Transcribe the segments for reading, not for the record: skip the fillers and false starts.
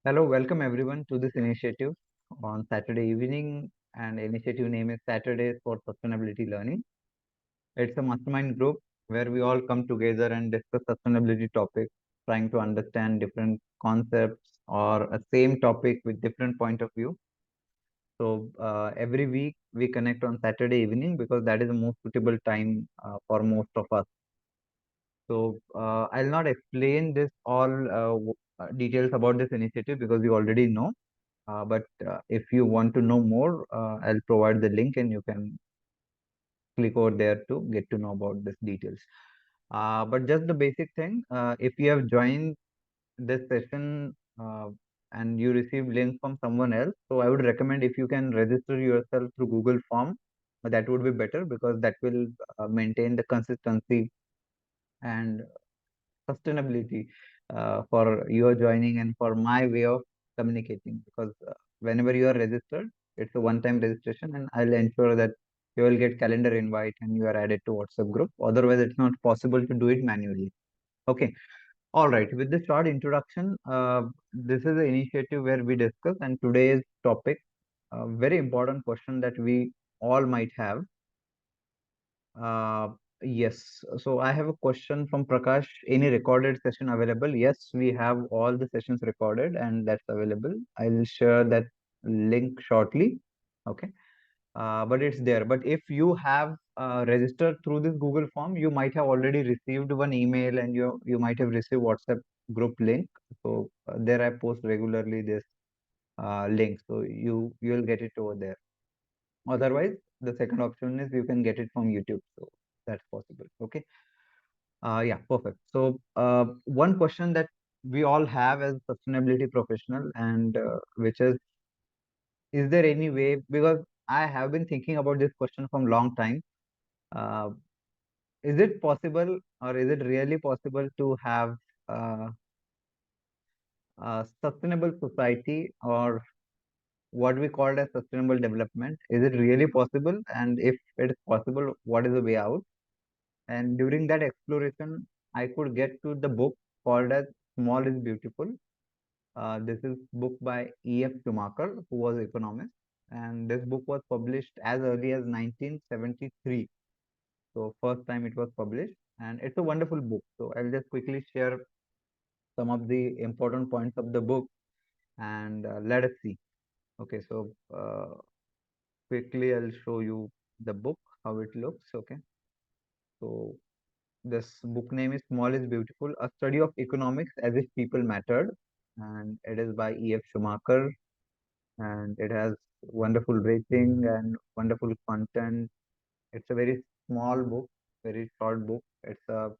Hello, welcome everyone to this initiative on Saturday evening, and initiative name is Saturdays for Sustainability Learning. It's a mastermind group where we all come together and discuss sustainability topics, trying to understand different concepts or a same topic with different point of view. So every week we connect on Saturday evening because that is the most suitable time for most of us. So I'll not explain this all details about this initiative because you already know. But if you want to know more, I'll provide the link and you can click over there to get to know about this details. But just the basic thing, if you have joined this session and you receive link from someone else, so I would recommend if you can register yourself through Google Form, that would be better because that will maintain the consistency and sustainability for your joining and for my way of communicating, because whenever you are registered, it's a one-time registration and I'll ensure that you will get calendar invite and you are added to WhatsApp group. Otherwise, it's not possible to do it manually. Okay. All right. With this short introduction, this is an initiative where we discuss, and today's topic, a very important question that we all might have. Uh, yes. So I have a question from Prakash. Any recorded session available? Yes, we have all the sessions recorded and that's available. I'll share that link shortly. Okay. But it's there. But if you have registered through this Google form, you might have already received one email and you might have received WhatsApp group link. So there I post regularly this link. So you'll get it over there. Otherwise, the second option is you can get it from YouTube. So that's possible. Okay. Yeah, perfect. So one question that we all have as sustainability professional, and which is there any way, because I have been thinking about this question from long time. Uh, is it possible or is it really possible to have uh, a sustainable society, or what we call as sustainable development? Is it really possible? And if it is possible, what is the way out? And during that exploration, I could get to the book called as Small is Beautiful. This is book by E.F. Schumacher, who was economist, and this book was published as early as 1973. So first time it was published, and it's a wonderful book. So I'll just quickly share some of the important points of the book, and let us see. Okay, so quickly I'll show you the book how it looks. Okay, so this book name is Small is Beautiful, a study of economics as if people mattered, and it is by E.F. Schumacher, and it has wonderful rating and wonderful content. It's a very small book, very short book. It's a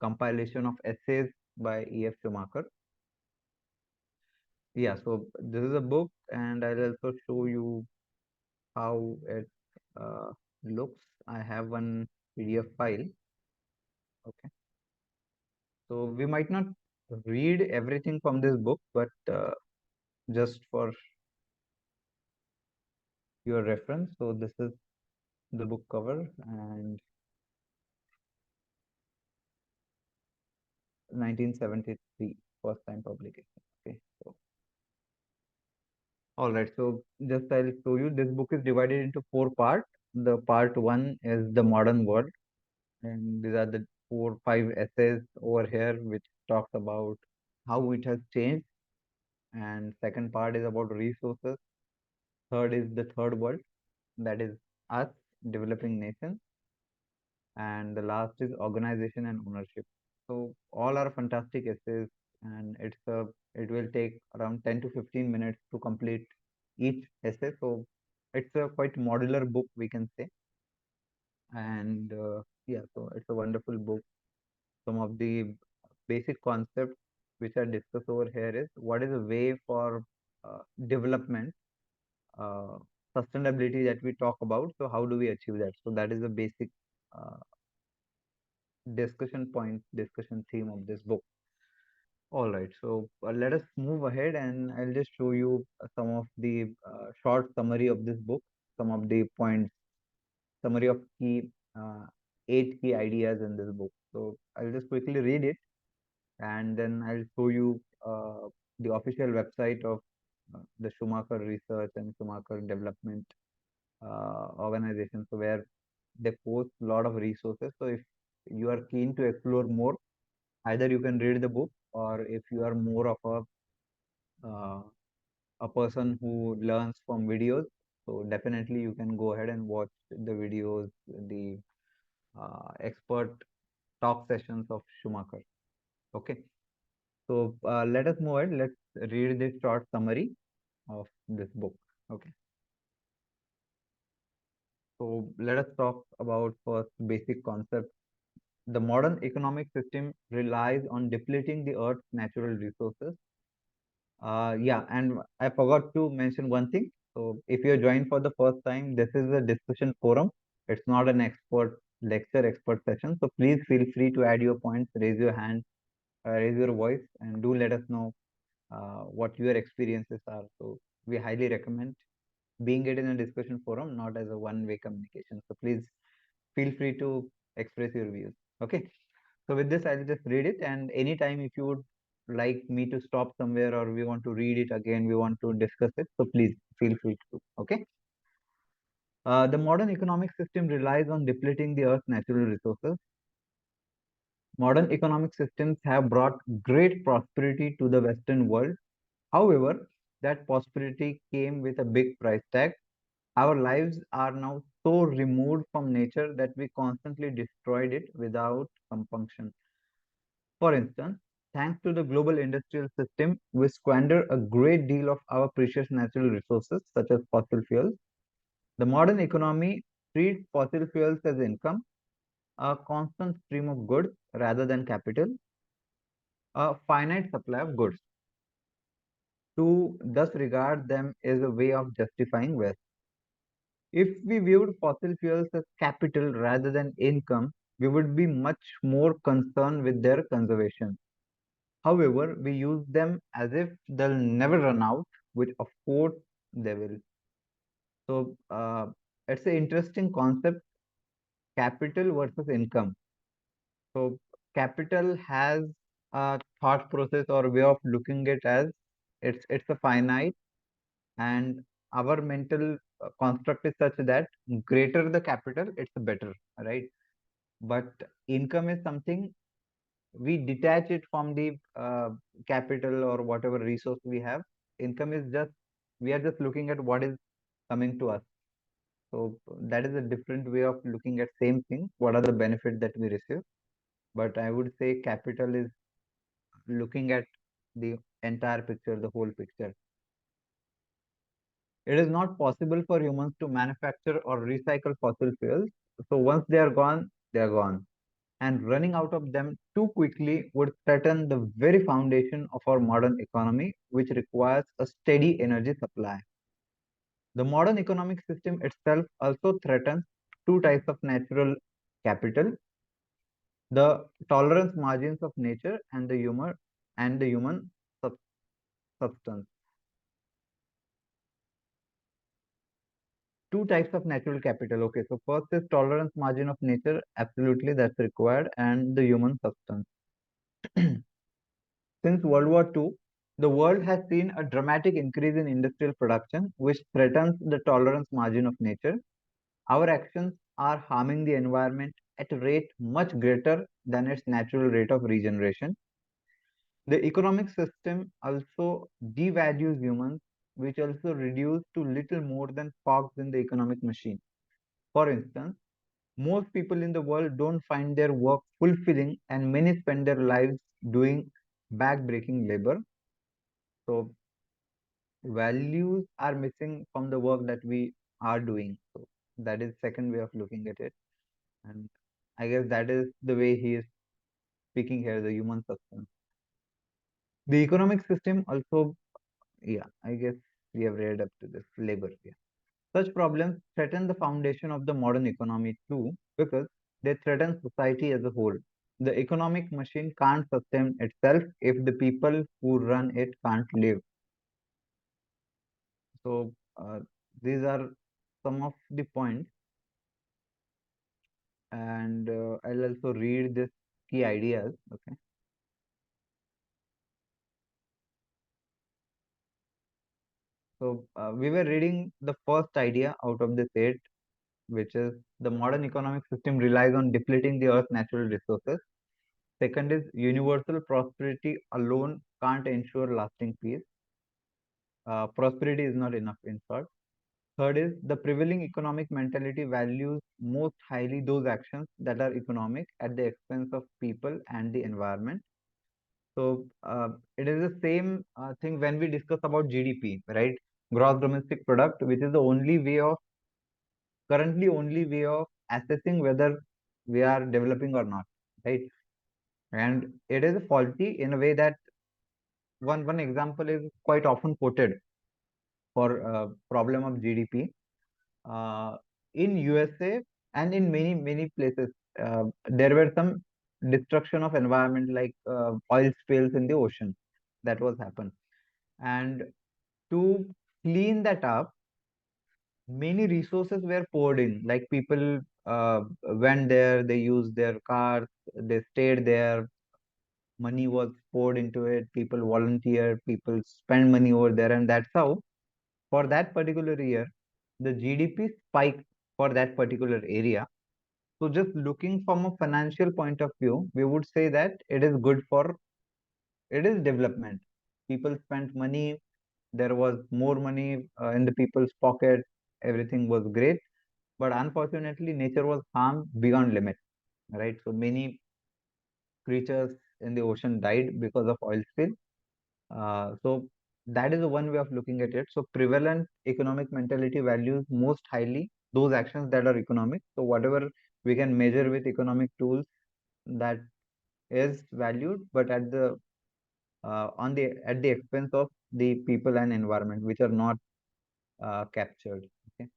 compilation of essays by E.F. Schumacher. Yeah, so this is a book, and I'll also show you how it uh, looks. I have one PDF file. Okay, so we might not read everything from this book, but just for your reference. So this is the book cover and 1973 first time publication. Okay, so all right. So just I'll show you. This book is divided into four parts. The part one is the modern world, and these are the four five essays over here which talks about how it has changed. And second part is about resources. Third is the third world, that is us, developing nations, and the last is organization and ownership. So all are fantastic essays, and it will take around 10 to 15 minutes to complete each essay. So it's a quite modular book, we can say. And yeah, so it's a wonderful book. Some of the basic concepts which are discussed over here is what is the way for development, uh, sustainability that we talk about. So how do we achieve that? So that is the basic uh, discussion point, discussion theme of this book. All right, so let us move ahead and I'll just show you some of the short summary of this book, some of the points, summary of key, uh, eight key ideas in this book. So I'll just quickly read it and then I'll show you. the official website of the Schumacher Research and Schumacher Development organization. So where they post a lot of resources. So if you are keen to explore more, either you can read the book, or if you are more of uh, a person who learns from videos, so definitely you can go ahead and watch the videos, the expert talk sessions of Schumacher. Okay, so let us move ahead. Let's read this short summary of this book. Okay, so let us talk about first basic concept. The modern economic system relies on depleting the Earth's natural resources. Yeah, and I forgot to mention one thing. So, if you're joined for the first time, this is a discussion forum. It's not an expert lecture, expert session. So, please feel free to add your points, raise your hand, raise your voice, and do let us know what your experiences are. So, we highly recommend being it in a discussion forum, not as a one-way communication. So, please feel free to express your views. Okay. So with this, I'll just read it, and anytime if you would like me to stop somewhere or we want to read it again, we want to discuss it, so please feel free to. Okay. The modern economic system relies on depleting the Earth's natural resources. Modern economic systems have brought great prosperity to the Western world. However, that prosperity came with a big price tag. Our lives are now so removed from nature that we constantly destroyed it without compunction. For instance, thanks to the global industrial system, we squander a great deal of our precious natural resources, such as fossil fuels. The modern economy treats fossil fuels as income, a constant stream of goods rather than capital, a finite supply of goods. To thus regard them as a way of justifying wealth. If we viewed fossil fuels as capital rather than income, we would be much more concerned with their conservation. However, we use them as if they'll never run out, which of course they will. So it's an interesting concept, capital versus income. So capital has a thought process or way of looking at as it's a finite, and our mental construct is such that greater the capital, it's better, right? But income is something we detach it from the capital or whatever resource we have. Income is just, we are just looking at what is coming to us. So that is a different way of looking at same thing. What are the benefits that we receive? But I would say capital is looking at the entire picture, the whole picture. It is not possible for humans to manufacture or recycle fossil fuels. So once they are gone. And running out of them too quickly would threaten the very foundation of our modern economy, which requires a steady energy supply. The modern economic system itself also threatens two types of natural capital: the tolerance margins of nature and the human sub- substance. Two types of natural capital. Okay, so first is tolerance margin of nature, absolutely that's required, and the human substance. Since World War II, the world has seen a dramatic increase in industrial production, which threatens the tolerance margin of nature. Our actions are harming the environment at a rate much greater than its natural rate of regeneration. The economic system also devalues humans, which also reduce to little more than cogs in the economic machine. For instance, most people in the world don't find their work fulfilling, and many spend their lives doing back-breaking labor. So values are missing from the work that we are doing. So that is second way of looking at it, and I guess that is the way he is speaking here, the human substance. The economic system also, yeah, I guess we have read up to this labor. Yeah. Such problems threaten the foundation of the modern economy too, because they threaten society as a whole. The economic machine can't sustain itself if the people who run it can't live. So these are some of the points, and I'll also read this key ideas. Okay. So we were reading the first idea out of this eight, which is the modern economic system relies on depleting the Earth's natural resources. Second is universal prosperity alone can't ensure lasting peace. Prosperity is not enough, in short. Third is the prevailing economic mentality values most highly those actions that are economic at the expense of people and the environment. So it is the same thing when we discuss about GDP, right? Gross domestic product, which is the only way of currently only way of assessing whether we are developing or not, right? And it is faulty in a way that one example is quite often quoted for problem of GDP in USA and in many places. There were some destruction of environment like oil spills in the ocean that was happened, and to clean that up, many resources were poured in. Like people went there, they used their cars, they stayed there, money was poured into it, people volunteered, people spend money over there, and that's how for that particular year the GDP spiked for that particular area. So just looking from a financial point of view, we would say that it is good for it is development. People spent money, there was more money in the people's pocket, everything was great. But unfortunately, nature was harmed beyond limit, right? So many creatures in the ocean died because of oil spill. So that is one way of looking at it. So prevalent economic mentality values most highly those actions that are economic. So whatever we can measure with economic tools, that is valued, but at the on the at the expense of the people and environment, which are not captured. Okay.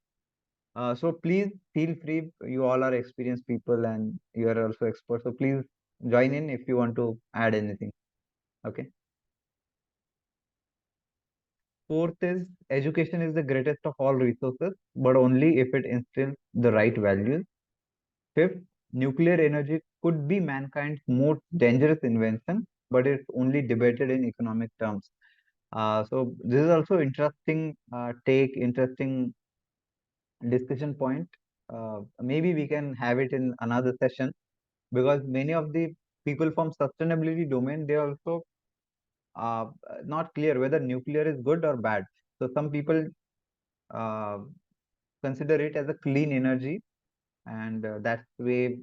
So please feel free. You all are experienced people and you are also experts. So please join in if you want to add anything. Okay. Fourth is education is the greatest of all resources, but only if it instills the right values. Fifth, nuclear energy could be mankind's most dangerous invention, but it's only debated in economic terms. So this is also interesting interesting discussion point. Maybe we can have it in another session because many of the people from sustainability domain they also uh, not clear whether nuclear is good or bad. So some people uh, consider it as a clean energy, and that's the way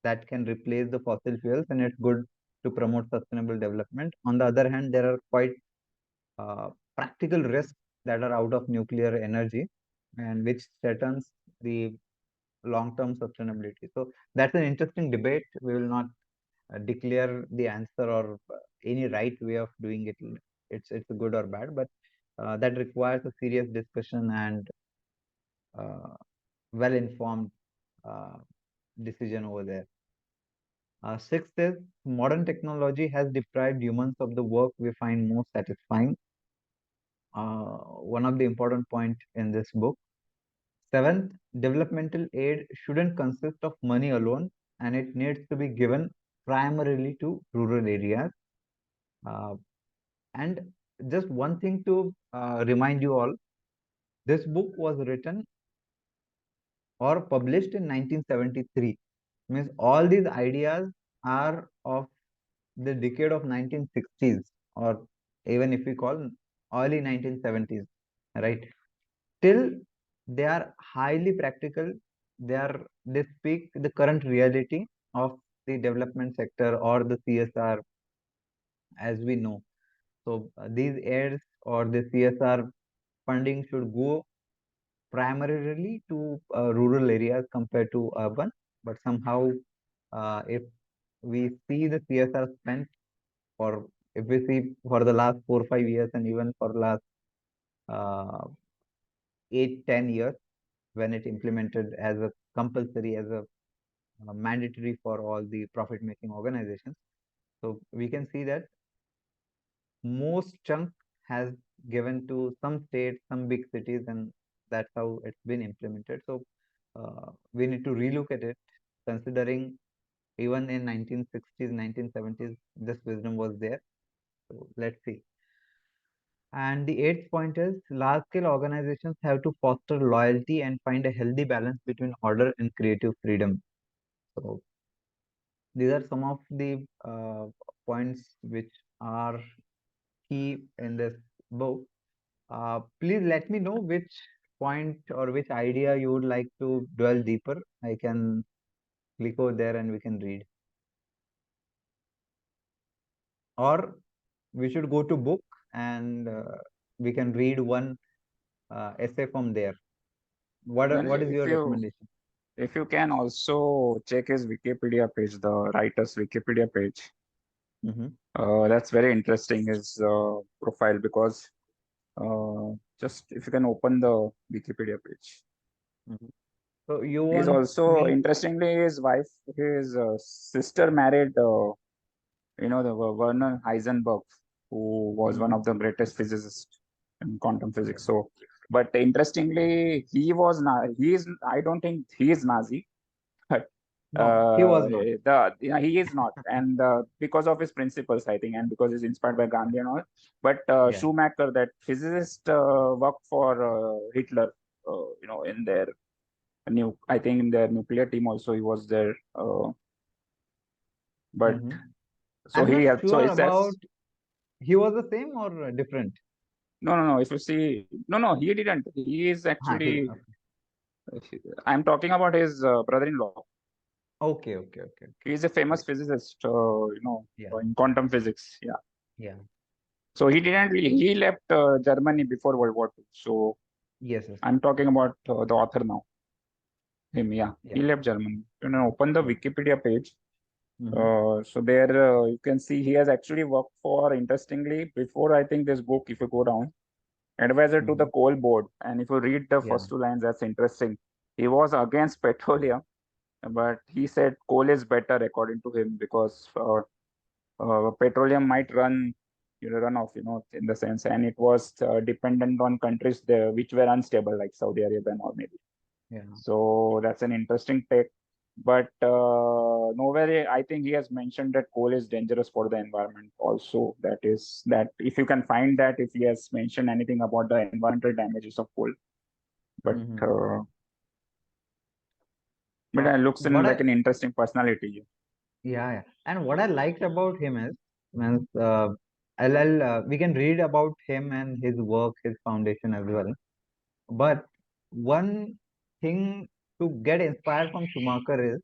that can replace the fossil fuels, and it's good to promote sustainable development. On the other hand, there are quite uh, practical risks that are out of nuclear energy, and which threatens the long-term sustainability. So that's an interesting debate. We will not declare the answer or any right way of doing it. It's good or bad, but that requires a serious discussion and uh, well-informed uh, decision over there. Sixth is modern technology has deprived humans of the work we find most satisfying. One of the important point in this book. Seventh, developmental aid shouldn't consist of money alone, and it needs to be given primarily to rural areas. Uh, and just one thing to remind you all, this book was written or published in 1973. Means all these ideas are of the decade of 1960s, or even if we call early 1970s, right? Still, they are highly practical. They speak the current reality of the development sector or the CSR as we know. So these aids or the CSR funding should go primarily to rural areas compared to urban. But somehow, if we see the CSR spent for if we see for the last 4 or 5 years and even for last uh, 8 10 years when it implemented as a compulsory as a mandatory for all the profit making organizations, so we can see that most chunk has given to some states, some big cities, and that's how it's been implemented. So we need to relook at it, considering even in 1960s, 1970s, this wisdom was there. So let's see. And the eighth point is large scale organizations have to foster loyalty and find a healthy balance between order and creative freedom. So these are some of the points which are key in this book. Please let me know which point or which idea you would like to dwell deeper. I can click over there and we can read. Or we should go to book and we can read one essay from there. Then What is your recommendation? if you can also check his Wikipedia page, the writer's Wikipedia page. Mm-hmm. That's very interesting, his profile, because just if you can open the Wikipedia page. Mm-hmm. So you He's want also, me? interestingly, his sister married, the Werner Heisenberg, who was one Mm-hmm. of the greatest physicists in quantum physics. So, but interestingly, he is, I don't think he is Nazi, but No, he was not. he is not, and because of his principles, I think, and because he's inspired by Gandhi and all. But Yeah. Schumacher, that physicist, worked for Hitler, in their I think in their nuclear team also he was there. But Mm-hmm. so I'm he not helped. So sure it about says, he was the same or different. no, no, no. If you see, no, no, he didn't. He is actually. Okay. I'm talking about his brother-in-law. Okay. He is a famous Right. physicist, Yeah. in quantum physics. Yeah. Yeah. So he didn't. He left Germany before World War II. So Yes. I'm talking about the author now. Him. Yeah. Yeah. He left Germany. You know, open the Yeah. Wikipedia page. Mm-hmm. So there you can see he has actually worked for, interestingly, before I think this book, if you go down, advisor to the Mm-hmm. coal board. And if you read the Yeah. first two lines, that's interesting. He was against petroleum, but he said coal is better according to him, because petroleum might run off, in the sense, and it was dependent on countries there which were unstable, like Saudi Arabia and all, maybe. Yeah. So that's an interesting take. But nowhere, I think he has mentioned that coal is dangerous for the environment. Also, that if you can find that, if he has mentioned anything about the environmental damages of coal. But Mm-hmm. uh, but it looks What in like I an interesting personality. Yeah. And what I liked about him is, means we can read about him and his work, his foundation as well. But one thing to get inspired from Schumacher is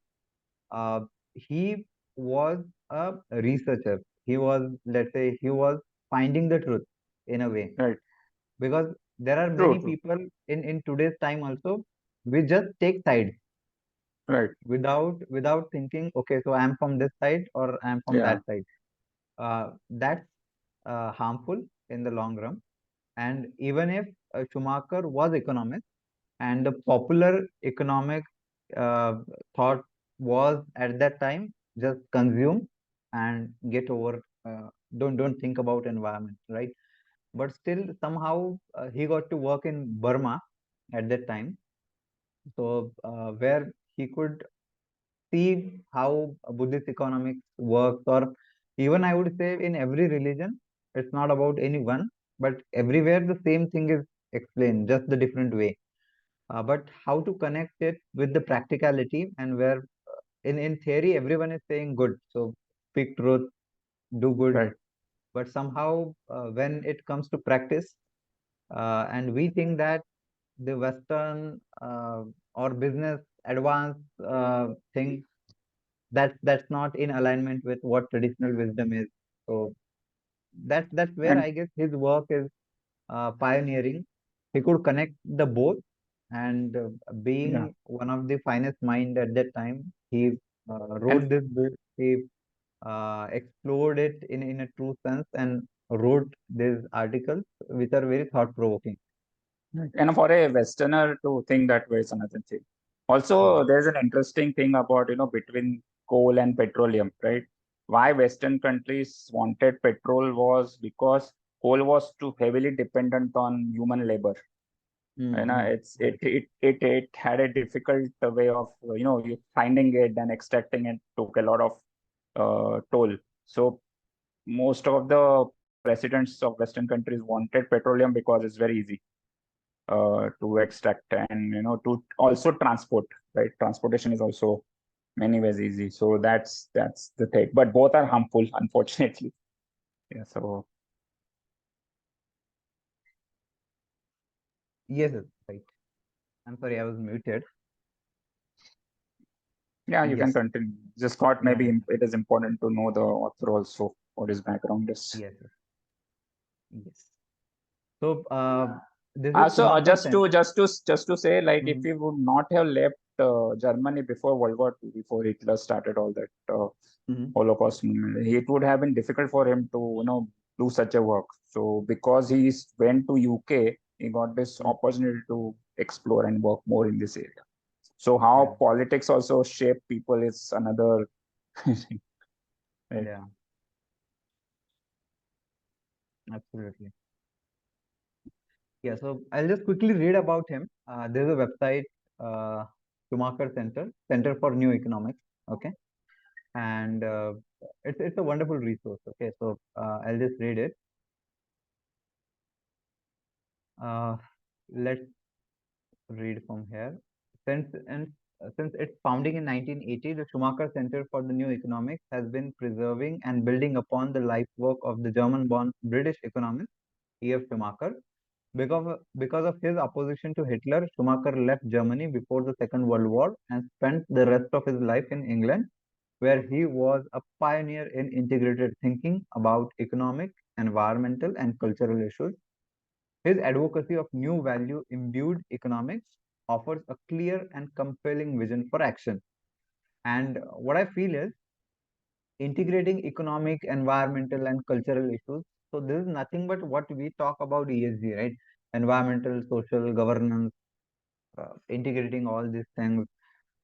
he was a researcher. He was, let's say, he was finding the truth in a way. Right. Because there are True. many True. people in today's time also, we just take sides Right. without thinking, okay, so I'm from this side or I'm from Yeah. that side. That's harmful in the long run. And even if Schumacher was economist, and the popular economic uh, thought was at that time just consume and get over. Don't think about environment, right? But still, somehow he got to work in Burma at that time, so where he could see how Buddhist economics works, or even I would say in every religion, it's not about any one, but everywhere the same thing is explained, just the different way. But how to connect it with the practicality, and where in theory everyone is saying good, so speak truth, do good, Right. but somehow when it comes to practice, and we think that the Western or business advanced thing that's not in alignment with what traditional wisdom is. So that's where And I guess his work is pioneering. He could connect the both, and yeah. being one of the finest mind at that time, he And wrote this book. He explored it in a true sense and wrote these articles which are very thought provoking. right. And for a Westerner to think that way is another thing. Yeah. Also, there's an interesting thing about, between coal and petroleum, right? Why Western countries wanted petrol was because coal was too heavily dependent on human labor. Mm-hmm. Right. It had a difficult way of, you finding it and extracting it took a lot of toll. So most of the presidents of Western countries wanted petroleum because it's very easy to extract and to also transport. Right, transportation is also many ways easy. So that's the thing. But both are harmful, unfortunately. Yeah. So Yes, yes, right. I'm sorry, I was muted. yeah, you can Yes. continue. Just thought Yeah, maybe yeah. it is important to know the author also, what his background is. Yes, yes, yes. So, this is So Schumacher Center. just to say, like, if Mhm, he would not have left Germany before World War II, before Hitler started all that mhm, Holocaust movement, it would have been difficult for him to do such a work. So because went to UK, he got this mhm. opportunity to explore and work more in this area. So Yeah, how politics also shape people is another thing, right? yeah, absolutely. Yeah, so I'll just quickly read about him. There's a website, uh, Schumacher Center, Center for New Economics. Okay, and it's a wonderful resource. Okay, so I'll just read it. Uh, let's read from here. Since its founding in 1980, the Schumacher Center for the New Economics has been preserving and building upon the life work of the German-born British economist E.F. Schumacher. Because of his opposition to Hitler, Schumacher left Germany before the Second World War and spent the rest of his life in England, where he was a pioneer in integrated thinking about economic, environmental, and cultural issues. His advocacy of new value imbued economics offers a clear and compelling vision for action. And what I feel is integrating economic, environmental, and cultural issues. So, this is nothing but what we talk about ESG, right? Environmental, social, governance, integrating all these things,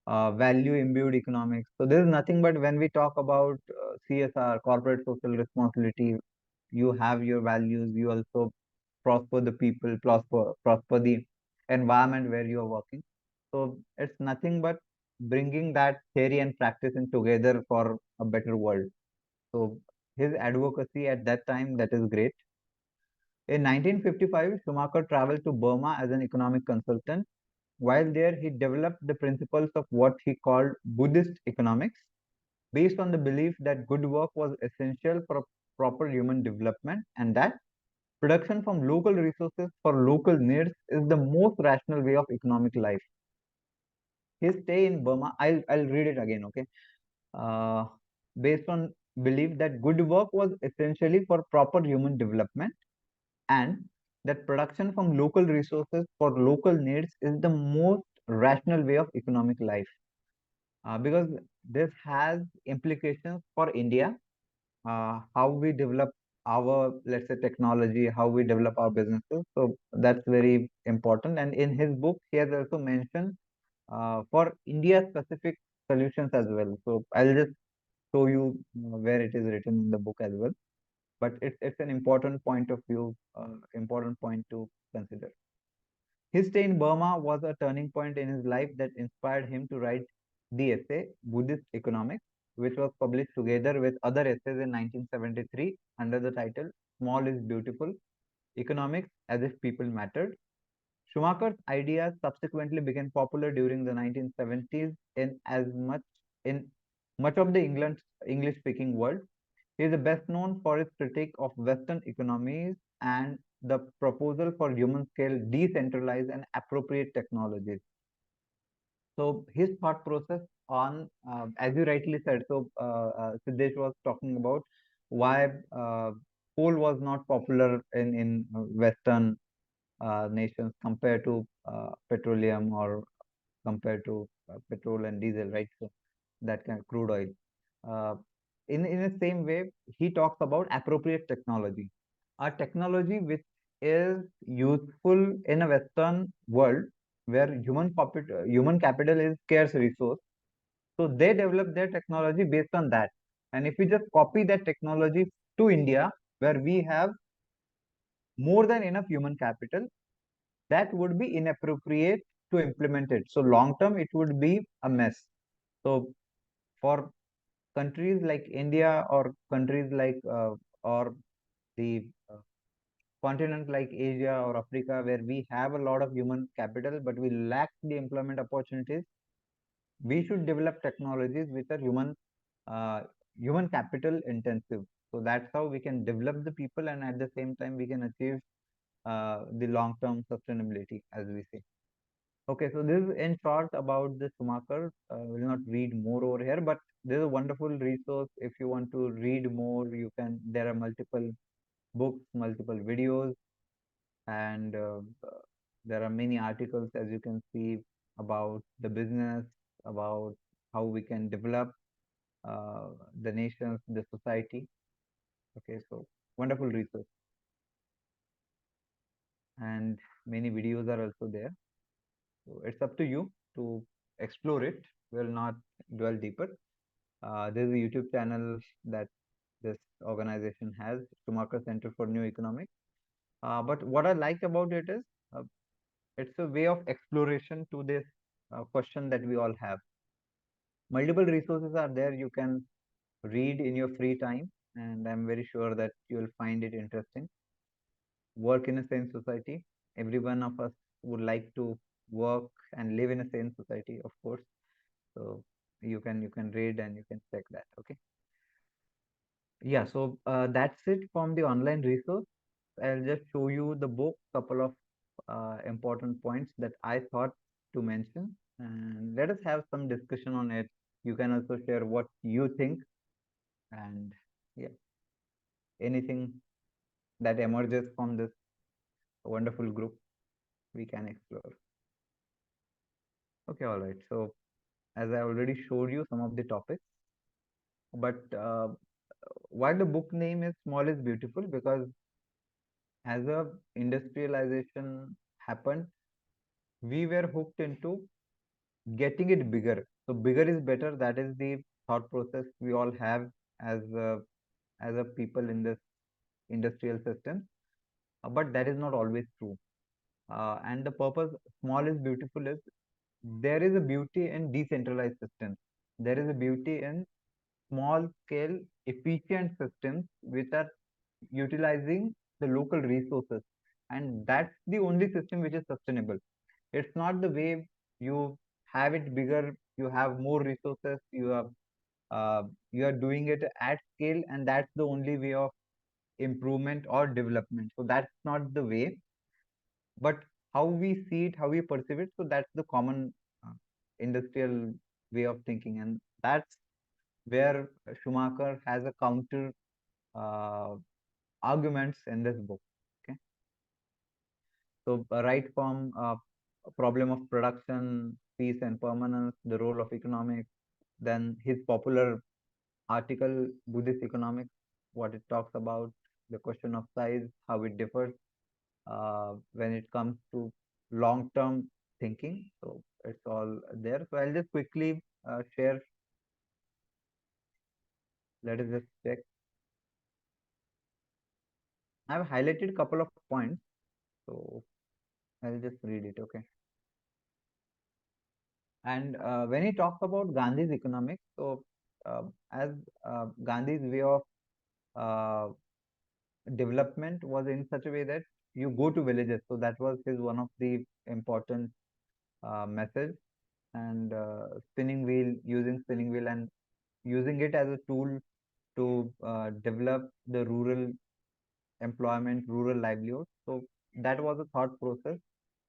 value imbued economics. So, this is nothing but when we talk about CSR, corporate social responsibility, you have your values, you also prosper the people, prosper the environment where you are working. So it's nothing but bringing that theory and practice in together for a better world. So his advocacy at that time, that is great. In 1955, Schumacher traveled to Burma as an economic consultant. While there, he developed the principles of what he called Buddhist economics, based on the belief that good work was essential for proper human development and that production from local resources for local needs is the most rational way of economic life. His stay in Burma, I'll read it again, okay? Uh, Based on belief that good work was essentially for proper human development and that production from local resources for local needs is the most rational way of economic life. Because this has implications for India, how we develop our, let's say, technology, how we develop our businesses. So that's very important. And in his book, he has also mentioned for India specific solutions as well. So I'll just show you where it is written in the book as well. But it's an important point of view, important point to consider. His stay in Burma was a turning point in his life that inspired him to write the essay Buddhist Economics, which was published together with other essays in 1973 under the title Small is Beautiful Economics as if People Mattered. Schumacher's ideas subsequently became popular during the 1970s in much of the English speaking world. He is best known for his critique of Western economies and the proposal for human scale decentralized and appropriate technologies. So his thought process on, as you rightly said, so Siddesh was talking about why coal was not popular in Western nations compared to petroleum or compared to petrol and diesel, right? So that kind of crude oil. Uh, in the same way, he talks about appropriate technology, a technology which is useful in a Western world where human capital is scarce resource. So they develop their technology based on that. And if we just copy that technology to India, where we have more than enough human capital, that would be inappropriate to implement it. So long term, it would be a mess. So for countries like India or countries like or the continent like Asia or Africa, where we have a lot of human capital, but we lack the employment opportunities, we should develop technologies which are uh, human capital intensive. So that's how we can develop the people, and at the same time we can achieve the long term sustainability, as we say. Okay, so this is in short about the Schumacher. Will not read more over here, but this is a wonderful resource. If you want to read more, you can. There are multiple books, multiple videos, and there are many articles, as you can see, about the business, about how we can develop uh, the nations, the society. Okay, so wonderful resource, and many videos are also there. So it's up to you to explore it. We'll not dwell deeper. There's a YouTube channel that this organization has, Schumacher Center for New Economics. But what I like about it is uh, it's a way of exploration to this question that we all have. Multiple resources are there. You can read in your free time, and I'm very sure that you will find it interesting. Work in a sane society. Every one of us would like to work and live in a sane society, of course. So you can read and you can check that. Okay. Yeah. So that's it from the online resource. I'll just show you the book, couple of important points that I thought to mention, and let us have some discussion on it. You can also share what you think, and yeah, anything that emerges from this wonderful group we can explore. Okay, all right. So as I already showed you some of the topics, but why the book name is Small is Beautiful, because as a industrialization happened, we were hooked into getting it bigger. So bigger is better. That is the thought process we all have as a people in this industrial system. But that is not always true. And the purpose small is beautiful is there is a beauty in decentralized systems. There is a beauty in small scale efficient systems which are utilizing the local resources, and that's the only system which is sustainable. It's not the way you have it bigger, you have more resources, uh, you are doing it at scale, and that's the only way of improvement or development. So that's not the way, but how we see it, how we perceive it. So that's the common industrial way of thinking, and that's where Schumacher has a counter uh, arguments in this book. Okay, so right from problem of production, peace and permanence, the role of economics, then his popular article Buddhist economics, what it talks about, the question of size, how it differs when it comes to long-term thinking. So it's all there. So I'll just quickly share. Let us just check. I've highlighted a couple of points, so I'll just read it. Okay. And when he talks about Gandhi's economics, so as Gandhi's way of uh, development was in such a way that you go to villages. So that was his one of the important message. And spinning wheel and using it as a tool to develop the rural employment, rural livelihood. So that was a thought process.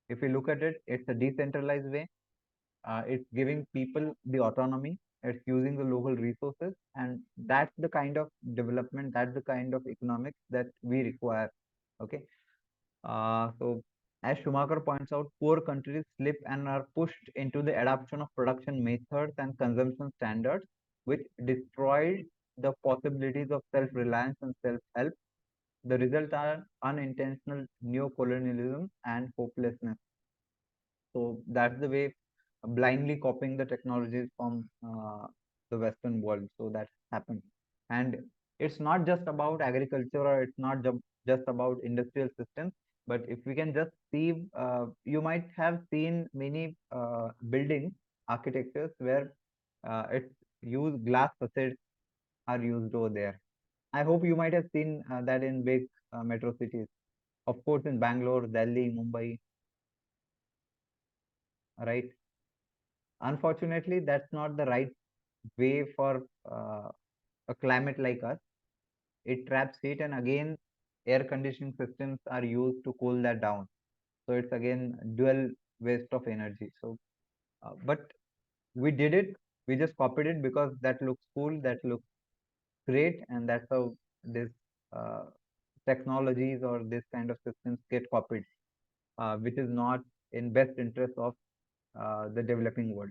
If you look at it, it's a decentralized way. It's giving people the autonomy. It's using the local resources, and that's the kind of development, that's the kind of economics that we require. Okay. So, as Schumacher points out, poor countries slip and are pushed into the adoption of production methods and consumption standards, which destroy the possibilities of self-reliance and self-help. The result are unintentional neocolonialism and hopelessness. So that's the way blindly copying the technologies from the Western world. So that happened. And it's not just about agriculture, or it's not just about industrial systems. But if we can just see, you might have seen many buildings, architectures where it's used glass facades are used over there. I hope you might have seen that in big metro cities. Of course, in Bangalore, Delhi, Mumbai, right? Unfortunately, that's not the right way for a climate like us. It traps heat, and again, air conditioning systems are used to cool that down. So it's again dual waste of energy. So, but we did it. We just copied it because that looks cool, that looks great, and that's how this uh, technologies or this kind of systems get copied, which is not in best interest of the developing world.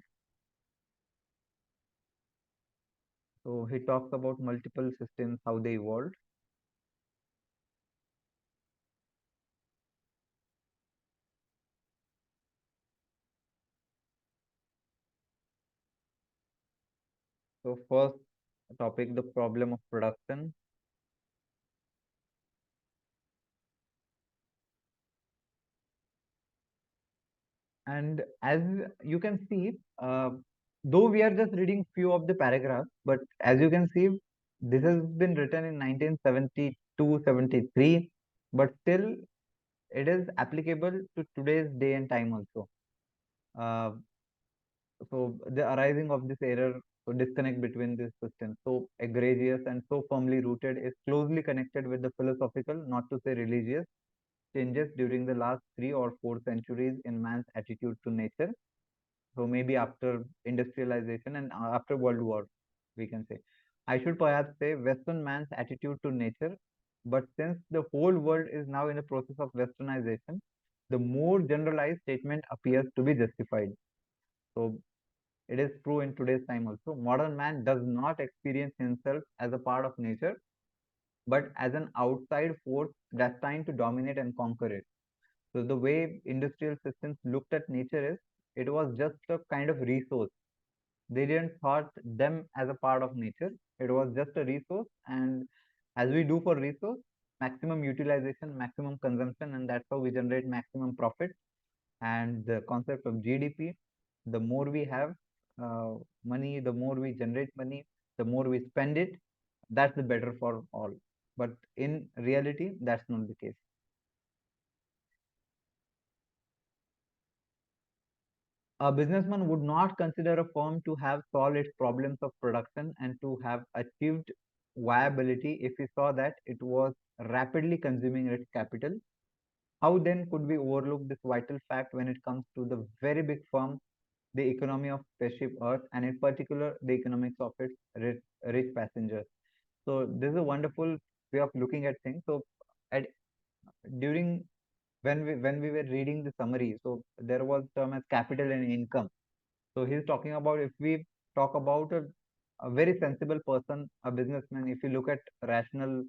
So he talks about multiple systems, how they evolved. So first topic, the problem of production. And as you can see, though we are just reading few of the paragraphs, but as you can see, this has been written in 1972, 73, but still it is applicable to today's day and time also. Uh, so the arising of this error, so disconnect between this system, so egregious and so firmly rooted, is closely connected with the philosophical, not to say religious, changes during the last 3 or 4 centuries in man's attitude to nature. So maybe after industrialization and after World War, we can say. I should perhaps say Western man's attitude to nature, but since the whole world is now in the process of westernization, the more generalized statement appears to be justified. So it is true in today's time also. Modern man does not experience himself as a part of nature, but as an outside force destined to dominate and conquer it. So the way industrial systems looked at nature is it was just a kind of resource. They didn't thought them as a part of nature. It was just a resource, and as we do for resource, maximum utilization, maximum consumption, and that's how we generate maximum profit. And the concept of GDP, the more we have money, the more we generate money, the more we spend it, that's the better for all. But in reality, that's not the case. A businessman would not consider a firm to have solved its problems of production and to have achieved viability if he saw that it was rapidly consuming its capital. How then could we overlook this vital fact when it comes to the very big firm, the economy of spaceship Earth, and in particular the economics of its rich passengers? So this is a wonderful way of looking at things. So at during when we were reading the summary, so there was term as capital and income. So he's talking about, if we talk about a very sensible person, a businessman, if you look at rationally,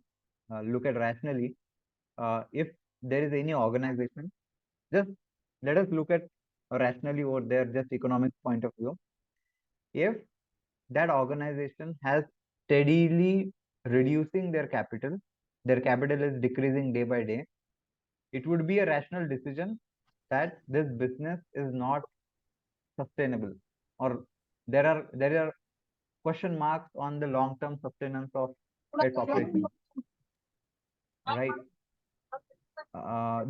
if there is any organization, just let us look at rationally over there, just economic point of view. If that organization has steadily reducing their capital is decreasing day by day, it would be a rational decision that this business is not sustainable, or there are question marks on the long term sustenance of its operation, right?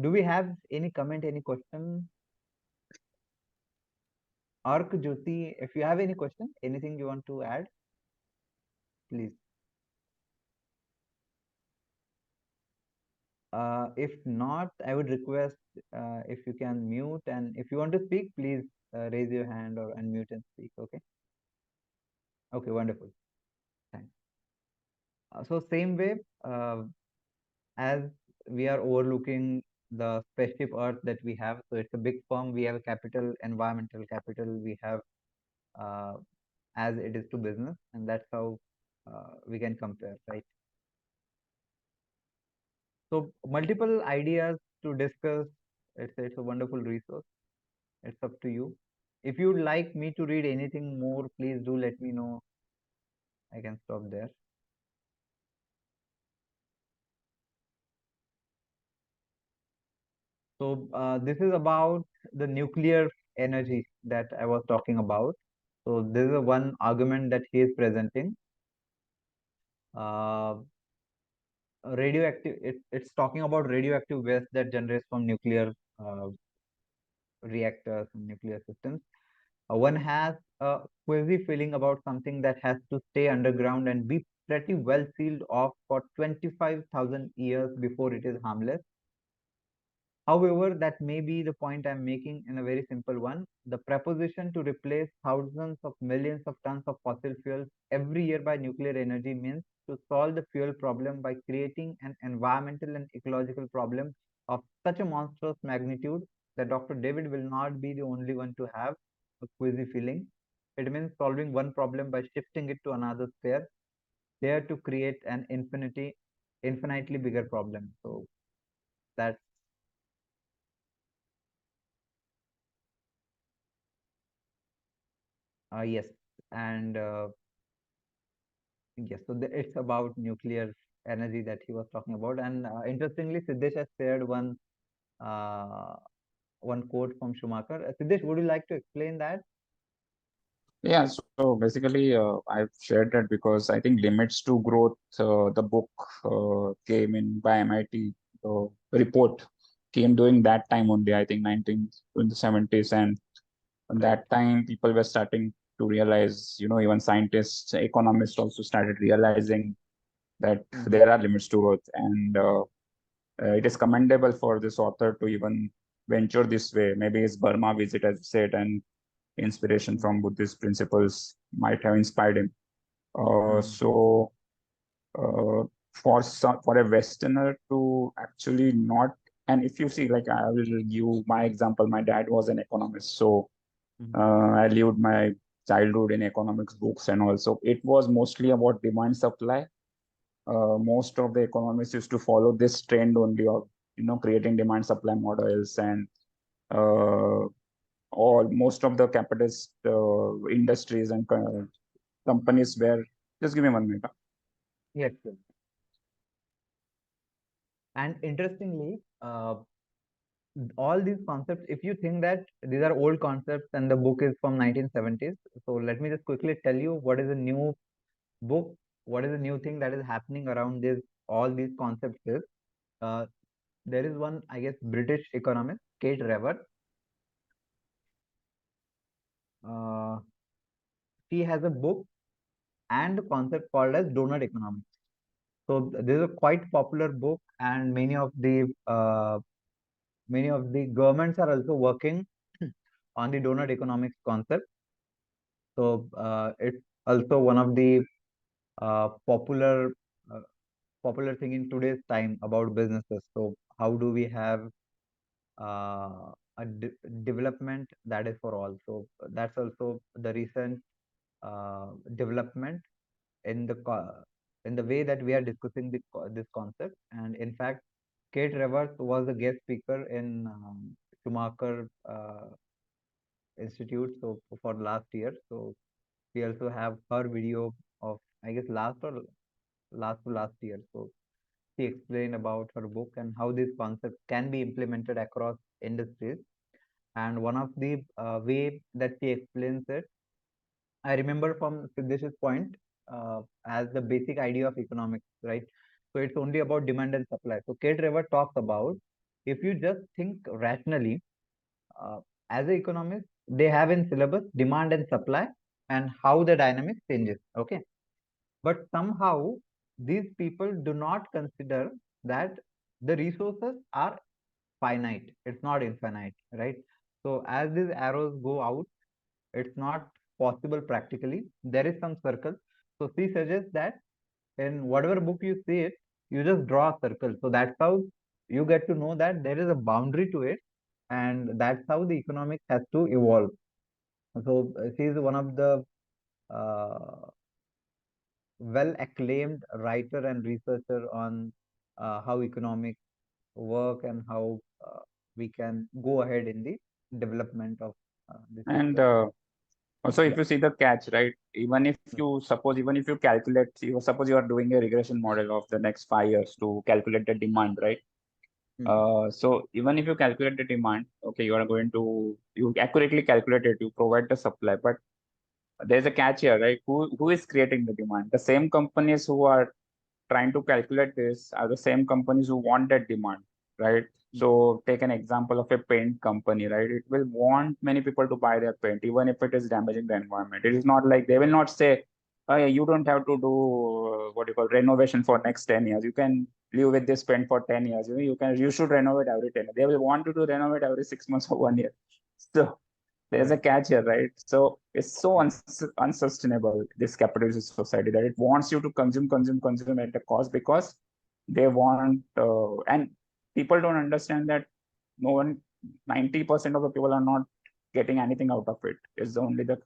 Do we have any comment, any question? Ark Jyoti, if you have any question, anything you want to add, please. If not, I would request if you can mute, and if you want to speak, please raise your hand or unmute and speak. Okay. Okay. Wonderful. Thanks. So same way, as we are overlooking the spaceship Earth that we have, so it's a big firm. We have a capital, environmental capital. We have uh, as it is to business, and that's how we can compare, right? So multiple ideas to discuss. It's a wonderful resource. It's up to you. If you'd like me to read anything more, please do let me know. I can stop there. So this is about the nuclear energy that I was talking about. So this is one argument that he is presenting. Uh, radioactive. It's talking about radioactive waste that generates from nuclear reactors and nuclear systems. One has a queasy feeling about something that has to stay underground and be pretty well sealed off for 25,000 years before it is harmless. However, that may be the point I'm making in a very simple one. The proposition to replace thousands of millions of tons of fossil fuels every year by nuclear energy means to solve the fuel problem by creating an environmental and ecological problem of such a monstrous magnitude that Dr. David will not be the only one to have a queasy feeling. It means solving one problem by shifting it to another sphere, there to create an infinitely bigger problem. So that's yes. And yes, so it's about nuclear energy that he was talking about. And interestingly, Siddesh has shared uh, one quote from Schumacher. Siddesh, would you like to explain that? Yeah, so basically, I've shared that because I think Limits to Growth, the book came in by MIT. Report came during that time only, I think 1970s, and at Right. that time people were starting to realize, even scientists, economists also started realizing that Mm-hmm. there are limits to growth, and it is commendable for this author to even venture this way. Maybe his Burma visit, as you said, and inspiration Mm-hmm. from Buddhist principles might have inspired him. Mm-hmm. So uh, for a Westerner to actually not, and if you see, like I will give my example. My dad was an economist, so I lived my childhood in economics books, and also it was mostly about demand supply. Most of the economists used to follow this trend only of creating demand supply models, and uh, all most of the capitalist industries and companies were, just give me 1 minute. Yes, sir. And interestingly, all these concepts, if you think that these are old concepts and the book is from 1970s, so let me just quickly tell you what is a new book, what is the new thing that is happening around this, all these concepts is. Uh, there is one, I guess, British economist, Kate Raworth. Uh, she has a book and a concept called as donut economics. So this is a quite popular book, and many of the governments are also working on the donut economics concept. So it's also one of the popular uh, popular thing in today's time about businesses. So how do we have a development that is for all? So that's also the recent development in in the way that we are discussing this concept. And in fact, Kate Raworth was a guest speaker in Schumacher Institute. So for last year, so we also have her video of, I guess, last to last year. So she explained about her book and how these concepts can be implemented across industries. And one of the way that she explains it, I remember from Siddesh's point, as the basic idea of economics, right? So it's only about demand and supply. So Kate Raworth talks about, if you just think rationally, uh, as an economist, they have in syllabus demand and supply and how the dynamics changes. Okay, but somehow these people do not consider that the resources are finite. It's not infinite, right? So as these arrows go out, it's not possible practically. There is some circle. So she suggests that in whatever book you see it, you just draw a circle. So that's how you get to know that there is a boundary to it, and that's how the economics has to evolve. So she is one of the uh, well acclaimed writer and researcher on how economics work and how we can go ahead in the development of this And particular. also, if Yeah. you see the catch, right? Even if you calculate, suppose you are doing a regression model of the next 5 years to calculate the demand, right? Mhm. So even if you calculate the demand, okay, you accurately calculate it, you provide the supply, but there's a catch here, right? Who is creating the demand? The same companies who are trying to calculate this are the same companies who want that demand, right? So take an example of a paint company, right? It will want many people to buy their paint, even if it is damaging the environment. It is not like they will not say, oh, yeah, you don't have to do what you call renovation for next 10 years. You can live with this paint for 10 years. You should renovate every 10 years. They will want you to renovate every 6 months or 1 year. So there's a Right. catch here, right? So it's so Yeah. unsustainable, this capitalist society, that it wants you to consume at a cost because they want, and people don't understand that no one, 90% of the people are not getting anything out of it. It's only the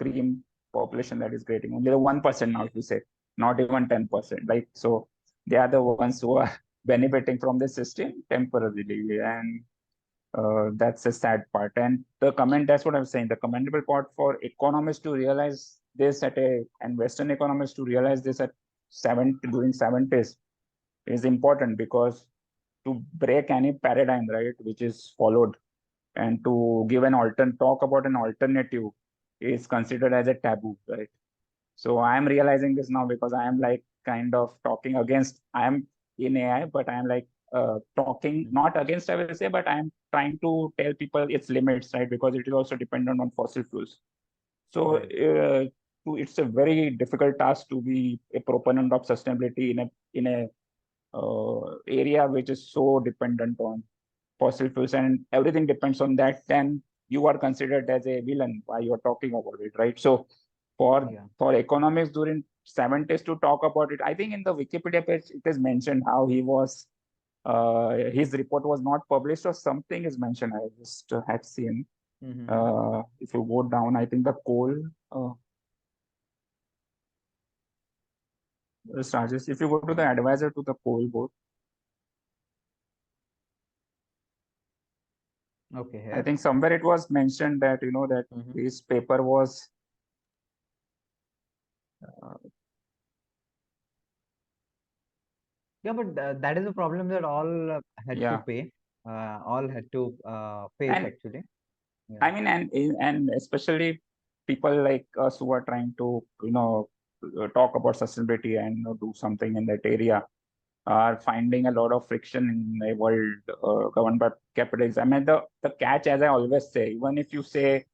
cream population that is getting, only the 1% now, if you say, not even 10%. Like, so they are the ones who are benefiting from the system temporarily. And that's a sad part. And that's what I'm saying. The commendable part for economists to realize this and Western economists to realize this during 70s is important, because to break any paradigm, right, which is followed, and to give talk about an alternative is considered as a taboo, right? So I'm realizing this now, because I am like kind of talking against, I am in AI, but I'm like talking Mm. not against, I will say, but I'm trying to tell people its limits, right? Because it is also dependent on fossil fuels. So Right. it's a very difficult task to be a proponent of sustainability in a area which is so dependent on fossil fuels, and everything depends on that. Then you are considered as a villain while you're talking about it, right? So Yeah. for economics during 70s to talk about it, I think in the Wikipedia page it is mentioned how his report was not published, or something is mentioned. I just had seen. Mm-hmm. If you go down, I think the coal, uh, charges. If you go to the advisor to the coal board, Okay. I Here. think somewhere it was mentioned that that Mm-hmm. his paper was. Uh, Yeah, but that is a problem that all had to yeah, pay. All had to face and actually. Yeah. I mean, and especially people like us who are trying to talk about sustainability and do something in that area are finding a lot of friction in a world governed by capitalism. I mean, the catch, as I always say, even if you say,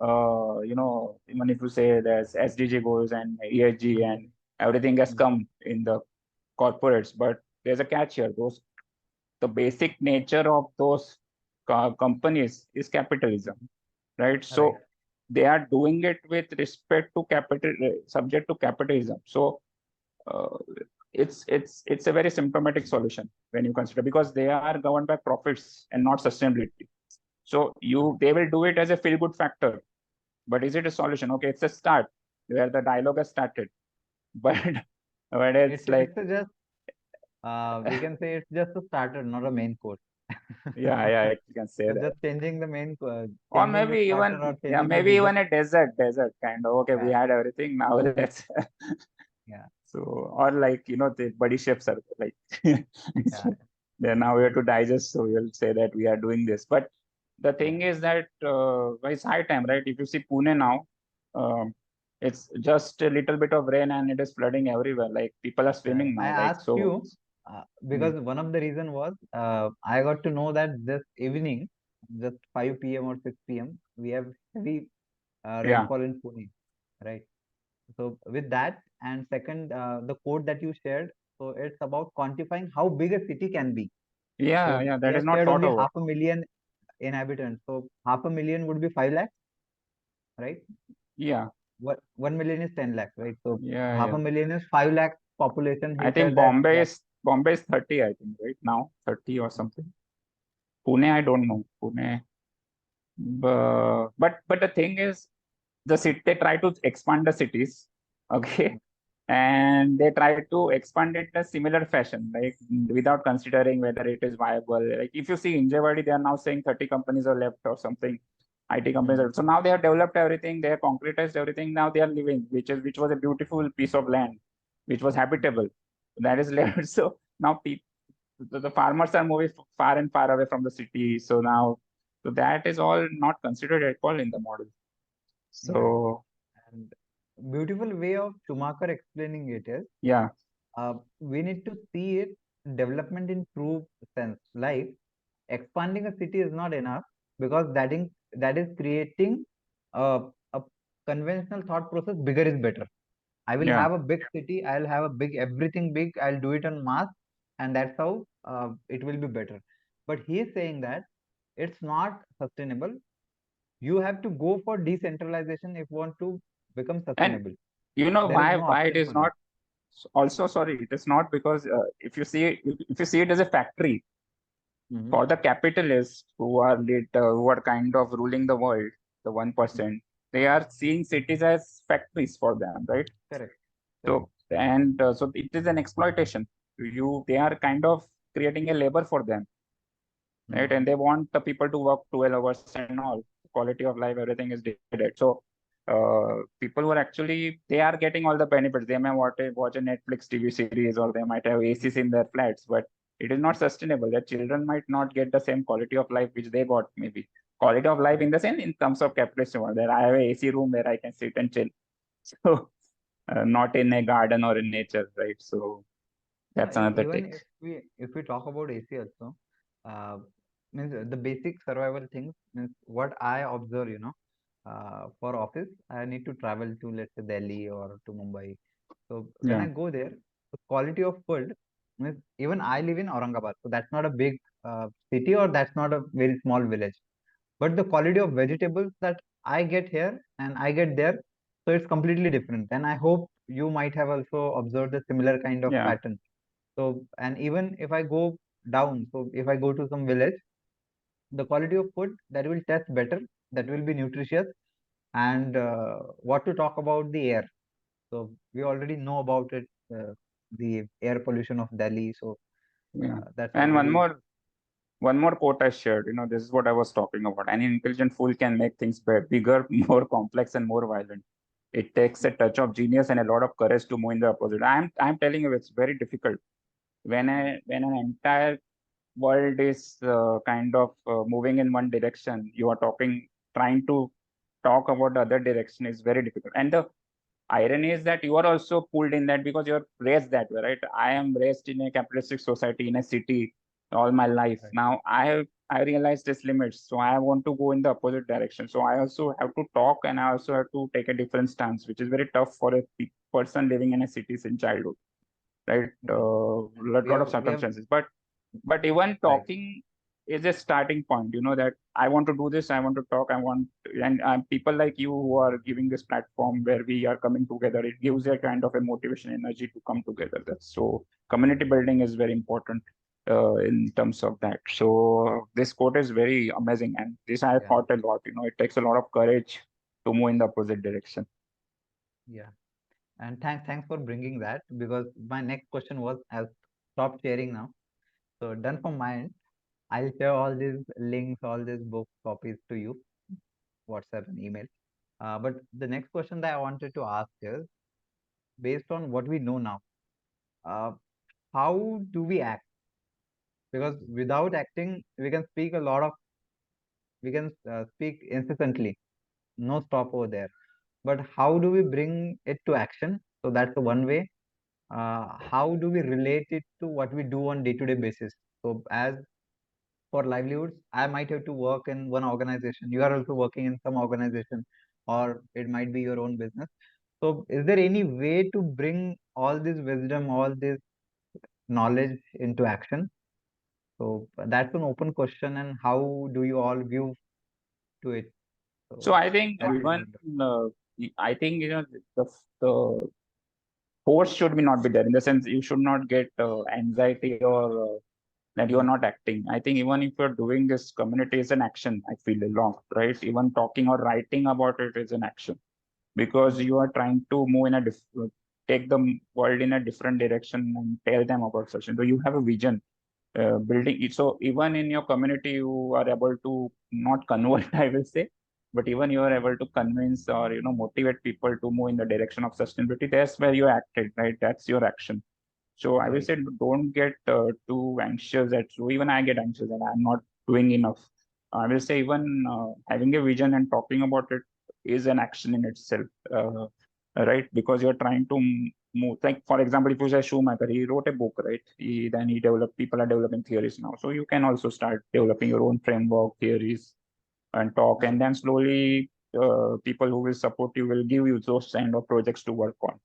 even if you say there's SDG goals and ESG Mm-hmm. and everything has Mm-hmm. come in the corporates, but there's a catch here. The basic nature of those companies is capitalism, right? Right. So they are doing it with respect to subject to capitalism. So uh, it's a very symptomatic solution when you consider, because they are governed by profits and not sustainability. So they will do it as a feel good factor, but is it a solution? Okay, it's a start where the dialogue has started, but but it's like, Just we can say it's just a starter, not a main course. yeah, you can say So that. just changing the Or changing the maybe starter even, or yeah, changing the maybe dessert. even a desert kind of. Okay, we Yeah. had everything. Now let's. Yeah. So, or like the body shapes are like, Yeah. then now we have to digest. So we'll say that we are doing this. But the Yeah. thing is that it's high time, right? If you see Pune now, um, it's just a little bit of rain and it is flooding everywhere. Like people are Right. swimming I now. Like asked so. you Hmm. because one of the reason was I got to know that this evening, just 5 p.m. or 6 p.m., we have heavy Yeah, rainfall in Pune, right? So with that, and second, the code that you shared, so it's about quantifying how big a city can be. So yeah. we That is have not shared thought only over. half a million inhabitants. So half a million would be 5 lakhs, right? Yeah, 1 million is 10 lakhs, right? So half yeah. a million is 5 lakhs population. I He think said that, yeah, Bombay is 30. I think right now 30 or something. Pune, I don't know. Pune. But the thing is, they try to expand the cities, okay, and they try to expand it in a similar fashion, like without considering whether it is viable. Like if you see Injawadi, they are now saying 30 companies are left or something, IT companies. mm, So now they have developed everything, they have concretized everything. Now they are living, which was a beautiful piece of land, which was habitable. That is left. So now the farmers are moving far and far away from the city. So now, so that is all not considered at all in the model. right. So And beautiful way of Schumacher explaining it is yeah, we need to see it development in true sense. Like expanding a city is not enough because that is creating a conventional thought process. Bigger is better. I will Yeah. have a big city. I'll have a big everything big. I'll do it on mass, and that's how it will be better. But he is saying that it's not sustainable. You have to go for decentralization if you want to become And sustainable. you know There is no why it option is for that. not also, sorry, it is not because if you see it as a factory Hmm. for the capitalists who are who are kind of ruling the world, the 1%, they are seeing cities as factories for them, right? Correct. Correct. So and so it is an exploitation. They are kind of creating a labor for them, right? And Hmm. they want the people to work 12 hours and all. Quality of life, everything is divided. So people who are actually they are getting all the benefits. They may watch a Netflix TV series, or they might have ACs in their flats, but it is not sustainable. Their children might not get the same quality of life which they got, maybe. Quality of life in Correct. the sense in terms of capitalist world. There I have a AC room where I can sit and chill. So not in a garden or in nature, right? So Yeah, that's another even take. if we talk about AC also, uh, means the basic survival things means what I observe, for office, I need to travel to let's say Delhi or to Mumbai. So when Yeah, I go there, the quality of food means even I live in Aurangabad, so that's not a big city or that's not a very small village. But the quality of vegetables that I get here and I get there, so it's completely different. And I hope you might have also observed a similar kind of yeah. pattern. So, and even if I go down, so if I go to some village, the quality of food that will taste better, that will be nutritious, and what to talk about the air. So we already know about it, the air pollution of Delhi. So Yeah. that's And already one more quote I shared, this is what I was talking about. Any intelligent fool can make things bigger, more complex, and more violent. It takes a touch of genius and a lot of courage to move in the opposite. I'm telling you, it's very difficult when an entire world is kind of moving in one direction. You are trying to talk about the other direction is very difficult. And the irony is that you are also pulled in that because you're raised that way, right? I am raised in a capitalistic society in a city all my life. right. Now I realize this limits, so I want to go in the opposite direction. So I also have to talk, and I also have to take a different stance, which is very tough for a person living in a city since childhood, right? Yeah, and Lot of we have circumstances, but even right. talking is a starting point, that I want to do this, I want to talk, I want, and people like you who are giving this platform where we are coming together, it gives a kind of a motivation energy to come together. That's so community building is very important in terms of that. So this quote is very amazing, and this I Yeah, thought a lot. It takes a lot of courage to move in the opposite direction. yeah. And thanks for bringing that because my next question was I'll stop sharing now. So done from my end. I'll share all these links, all these book copies to you, WhatsApp and email. But the next question that I wanted to ask is based on what we know now, uh, how do we act? Because without acting, we can speak incessantly, no stop over there. But how do we bring it to action? So that's the one way. How do we relate it to what we do on day-to-day basis? So as for livelihoods, I might have to work in one organization. You are also working in some organization, or it might be your own business. So, is there any way to bring all this wisdom, all this knowledge into action? So, that's an open question, and how do you all view to it? So So, I think that will be even wonderful. uh, I think the force should be not be there, in the sense you should not get anxiety or that you are Hmm. not acting. I think even if you're doing this, community is an action. I feel a lot, right? Even talking or writing about it is an action, because Hmm. you are trying to move in a take the world in a different direction and tell them about such. So you have a vision, building it. So even in your community, you are able to not convert, I will say, but even you are able to convince or motivate people to move in the direction of sustainability. That's where you acted, right? That's your action. So I will Right. say don't get too anxious. So even I get anxious and I'm not doing enough. I will say even having a vision and talking about it is an action in itself, right? Because you're trying to move. Like for example, if you say Schumacher, he wrote a book, right? Then he developed. People are developing theories now, so you can also start developing your own framework theories and talk, and Right. then slowly people who will support you will give you those kind of projects to work on.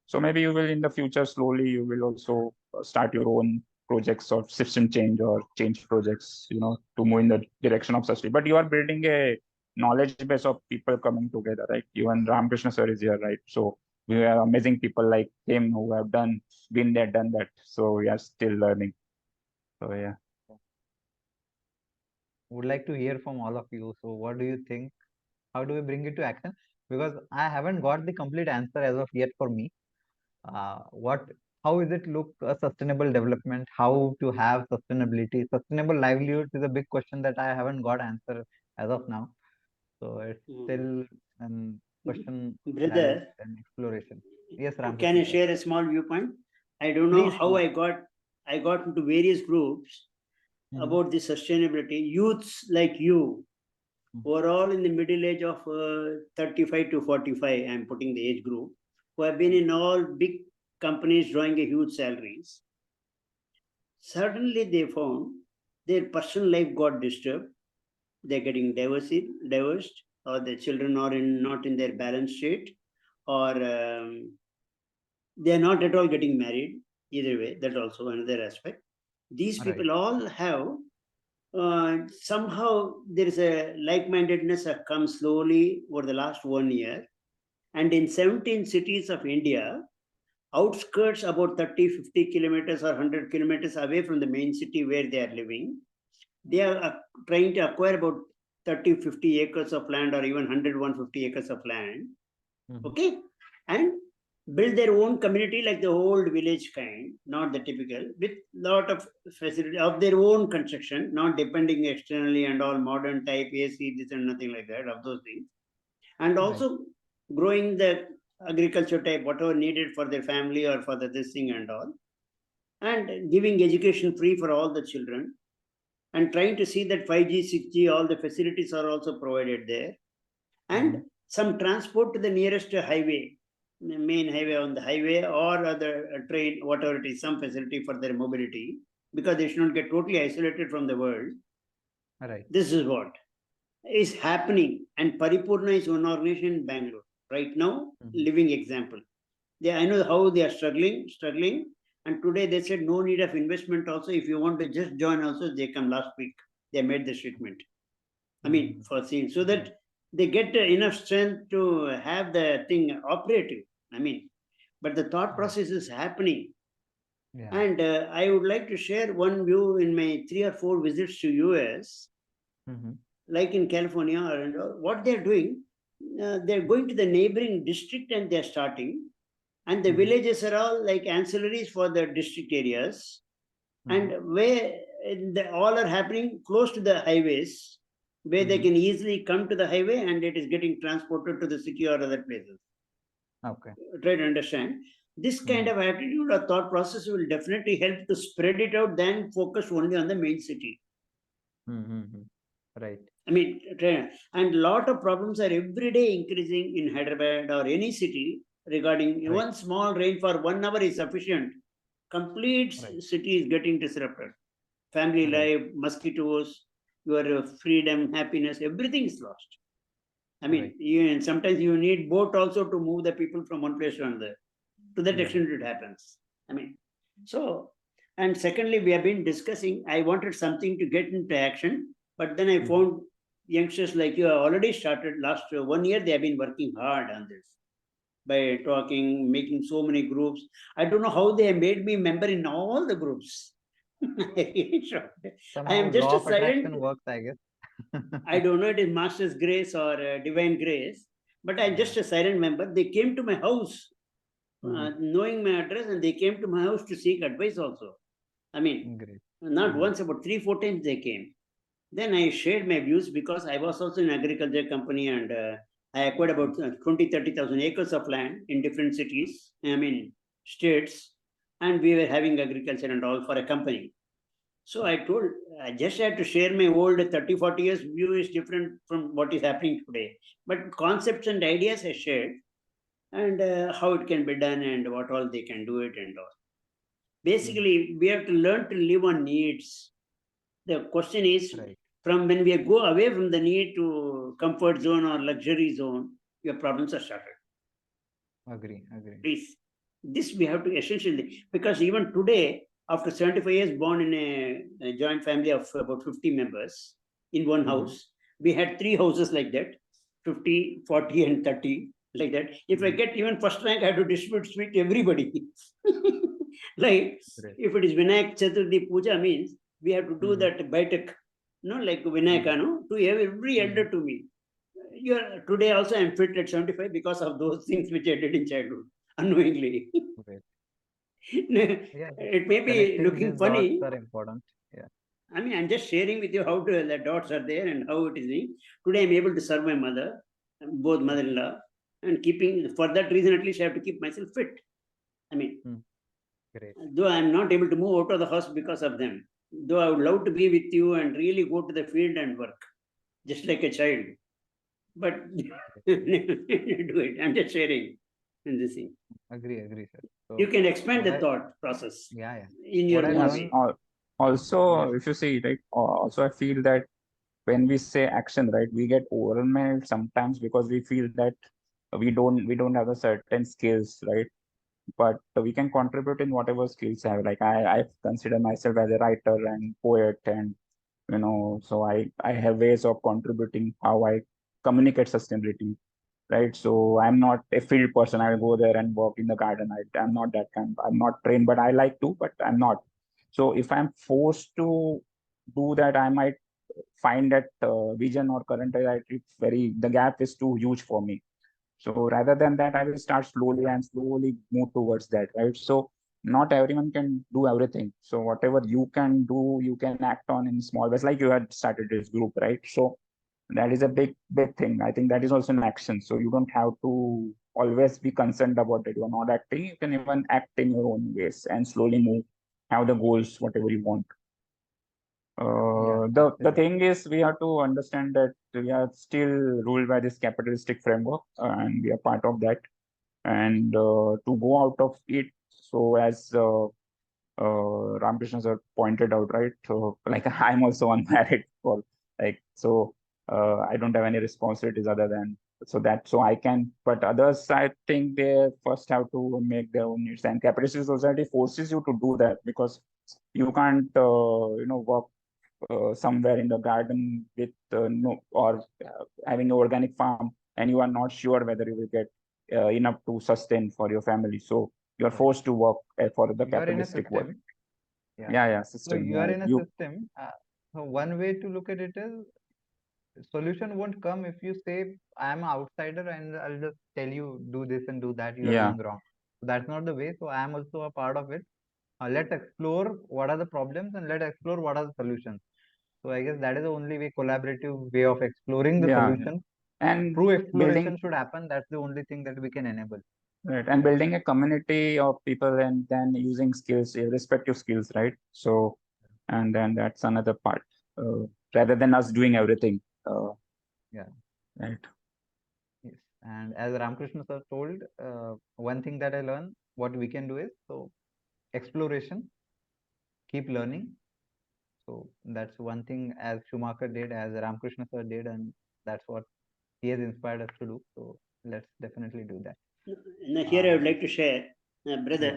So maybe you will in the future slowly you will also start your own projects of system change or change projects, to move in the direction of sustainability. But you are building a knowledge base of people coming together, right? Even Ramakrishna sir is here, right? So we have amazing people like him who have been there, done that. So we are still learning. So yeah. Would like to hear from all of you. So what do you think? How do we bring it to action? Because I haven't got the complete answer as of yet for me. What, how is it look a sustainable development? How to have sustainability? Sustainable livelihoods is a big question that I haven't got answer as of now. So it's Mm. still an question that is Brother, an exploration. Yes, can Ramkrishna I sir. share a small viewpoint? I don't know Please, how please. I got into various groups Mm-hmm. about the sustainability. Youths like you, who are all in the middle age of 35 to 45, I'm putting the age group, who have been in all big companies drawing a huge salaries. Suddenly they found their personal life got disturbed. They're getting divorced, or their children are not in their balanced state, or they are not at all getting married. Either way, that's also another aspect. These Right. people all have somehow there is a like-mindedness have come slowly over the last 1 year, and in 17 cities of India, outskirts about 30, 50 kilometers or 100 kilometers away from the main city where they are living, they are trying to acquire about 30, 50 acres of land, or even 100, 150 acres of land, Mm-hmm. okay, and build their own community like the old village kind, not the typical, with lot of facility of their own construction, not depending externally and all modern type AC, this and nothing like that, of those things, and Right. also growing the agriculture type, whatever needed for their family or for the this thing and all, and giving education free for all the children, and trying to see that 5G, 6G, all the facilities are also provided there, Mm-hmm. and some transport to the nearest highway, main highway, on the highway, or other train, whatever it is, some facility for their mobility, because they should not get totally isolated from the world. Right. This is what is happening, and Paripurna is one organization in Bangalore right now, Mm-hmm. living example. I know how they are struggling, and today they said no need of investment. Also, if you want to just join, also they come last week. They made the statement. I mean, Mm-hmm. for seeing, so Great. that they get enough strength to have the thing operative. I mean, but the thought Right. process is happening. Yeah. And I would like to share one view in my 3 or 4 visits to US, Mm-hmm. like in California, and what they're doing, they're going to the neighboring district and they're starting, and the Mm-hmm. villages are all like ancillaries for the district areas, Mm-hmm. and where all are happening close to the highways, where they Mm-hmm. can easily come to the highway and it is getting transported to the city or other places. Okay. Try to understand. This kind Mm-hmm. of attitude or thought process will definitely help to spread it out than focus only on the main city. Mm-hmm. Right. I mean, and lot of problems are every day increasing in Hyderabad or any city regarding Right. one small rain for 1 hour is sufficient. Complete Right. city is getting disrupted. Family Right. life, mosquitoes, your freedom, happiness, everything is lost. I Right. mean, sometimes you need boat also to move the people from one place to another. To that Yeah. extent, it happens. I mean, so, and secondly, we have been discussing, I wanted something to get into action, but then I Mm-hmm. found youngsters like you have already started last 1 year, they have been working hard on this by talking, making so many groups. I don't know how they have made me member in all the groups. I Somehow am just law a of silent, attraction works, I guess. I don't know it is master's grace or divine grace, but I'm Yeah. just a silent member. They came to my house, Mm-hmm. knowing my address, and they came to my house to seek advice also. I mean, Great. not Mm-hmm. once, about 3, 4 times they came. Then I shared my views because I was also in agriculture company, and I acquired about 20, 30,000 acres of land in different cities, I mean, states, and we were having agriculture and all for a company. So I told, I just had to share my old 30, 40 years view is different from what is happening today. But concepts and ideas I shared. and how it can be done and what all they can do it and all. Basically, we have to learn to live on needs. The question is, Right. from when we go away from the need to comfort zone or luxury zone, your problems are started. Agree. Agree. Please, this we have to essentially, because even today, after 75 years, born in a joint family of about 50 members in one house, we had 3 houses like that, 50, 40, and 30, like that. If I get even first rank, I have to distribute sweet to everybody. Like, Great. if it is Vinayak Chaturthi Puja, means we have to do that baitak, like Vinayaka, to every elder to me. Today also I'm fit at 75 because of those things which I did in childhood, unknowingly. Great. Yeah. It may be Connecting looking these dots funny. are important. Yeah. I mean, I'm just sharing with you how the dots are there and how it is being. Today I'm able to serve my mother, both mother-in-law, and keeping, for that reason at least I have to keep myself fit. I mean, Great. though I'm not able to move out of the house because of them, though I would love to be with you and really go to the field and work, just like a child. But do it. I'm just sharing in this thing. Agree. Agree, sir. So You can expand what the I, thought process yeah. in your What I own Yes. learned, way. Also, yes. if you see, right, also I feel that when we say action, right, we get overwhelmed sometimes because we feel that we don't have a certain skills, right? But we can contribute in whatever skills I have. Like I consider myself as a writer and poet, and so I have ways of contributing how I communicate sustainability, right? So I'm not a field person. I'll go there and work in the garden. I'm not that kind. I'm not trained, but I like to, but I'm not. So if I'm forced to do that, I might find that vision or current it's the gap is too huge for me. So rather than that, I will start slowly and slowly move towards that, right? So not everyone can do everything. So whatever you can do, you can act on in small ways, like you had started this group, right? So that is a big thing. I think that is also an action. So you don't have to always be concerned about it. You're not acting. You can even act in your own ways and slowly move, have the goals, whatever you want. Yeah. The Absolutely. thing is, we have to understand that we are still ruled by this capitalistic framework, and we are part of that. And to go out of it, so as Ramakrishna sir pointed out, right? So, like I'm also unmarried, for I don't have any responsibilities other than so I can. But others, I think they first have to make their own needs, and capitalist society forces you to do that because you can't, work somewhere in the garden with no or having an organic farm, and you are not sure whether you will get enough to sustain for your family. So you are Right. forced to work for the You are in a capitalistic world. system. Yeah. Yeah, So system. you are Yeah, in a you. system. So one way to look at it is solution won't come if you say I'm an outsider and I'll just tell you do this and do that. You are Yeah, doing wrong. So that's not the way. So I am also a part of it. Let's explore what are the problems and let's explore what are the solutions. So I guess that is the only way, collaborative way of exploring the yeah, solution. and True building exploration should happen. That's the only thing that we can enable. right, and Right. building a community of people, and then using skills, respective skills, right? So, and then that's another part, uh, rather than us doing everything. Yeah. Right. Yes. And as Ramakrishna sir told, one thing that I learned, what we can do is so exploration, keep learning. So that's one thing as Schumacher did, as Ramakrishna sir did, and that's what he has inspired us to do. So let's definitely do that. Now, here I Uh, would like to share, yeah. brother,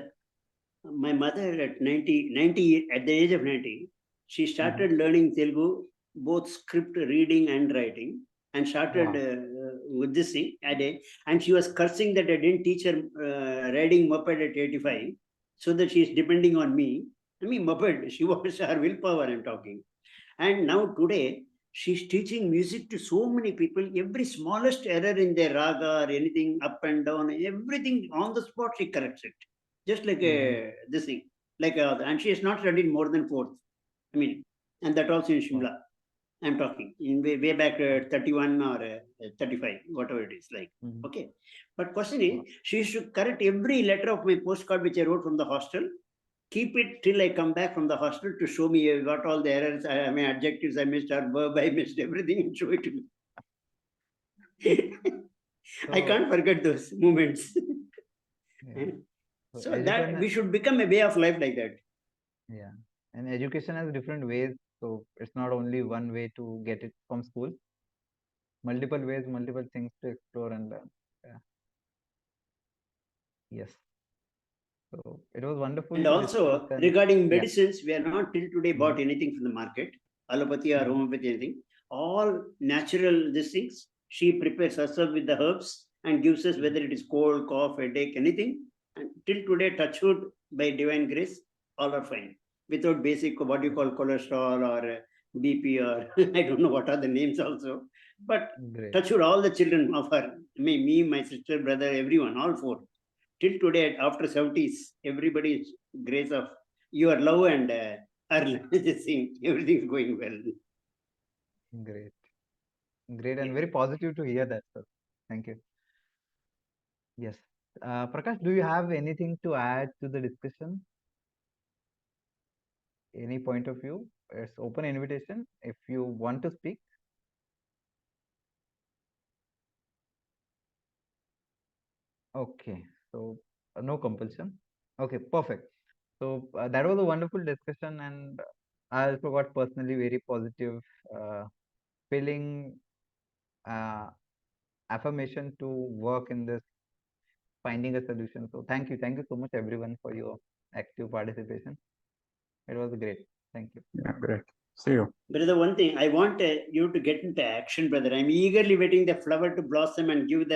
my mother at 90, at the age of 90, she Hmm. started learning Telugu, both script reading and writing, and started Wow. with this thing at a, and she was cursing that I didn't teach her riding moped at 85, so that she is depending on me. I mean, moped, she was her willpower, I'm talking. And now today, she's teaching music to so many people. Every smallest error in their raga or anything up and down, everything on the spot, she corrects it. Just like Hmm. this thing. And she has not studied more than fourth. I mean, and that also in Wow. Shimla. I'm talking in way back 31 or 35, whatever it is like. Hmm. Okay. But question is, Wow. she should correct every letter of my postcard which I wrote from the hostel, keep it till I come back from the hostel to show me what all the errors, I mean, adjectives I missed or verb I missed, everything, and show it to me. I can't forget those moments. Yeah. So that education, we should become a way of life like that. yeah, and education has different ways, so it's not only one way to get it from school. Multiple ways, multiple things to explore and learn. Yeah. Yes. So it was wonderful And to discuss. also And regarding yeah. medicines, we are not till today bought anything from the market, allopathy or Mhm. homeopathy, anything. All natural these things. She prepares herself with the herbs and gives us whether it is cold, cough, headache, anything. And till today, touch wood, by divine grace, all are fine. Without basic what you call cholesterol or BP or I don't know what are the names also. But Great. touch wood, all the children of her, me, my sister, brother, everyone, all four till today, after 70s, everybody's grace of your love and everything is going well. Great. Great and very positive to hear that, sir. Thank you. Yes. Prakash, do you have anything to add to the discussion? Any point of view? It's open invitation if you want to speak. Okay. So no compulsion. Okay, perfect. So that was a wonderful discussion, and I also got personally very positive feeling, uh, affirmation to work in this finding a solution. So thank you so much everyone for your active participation. It was great. Thank you. Yeah, great. See you. Brother, one thing I want you to get into action, brother. I'm eagerly waiting the flower to blossom and give the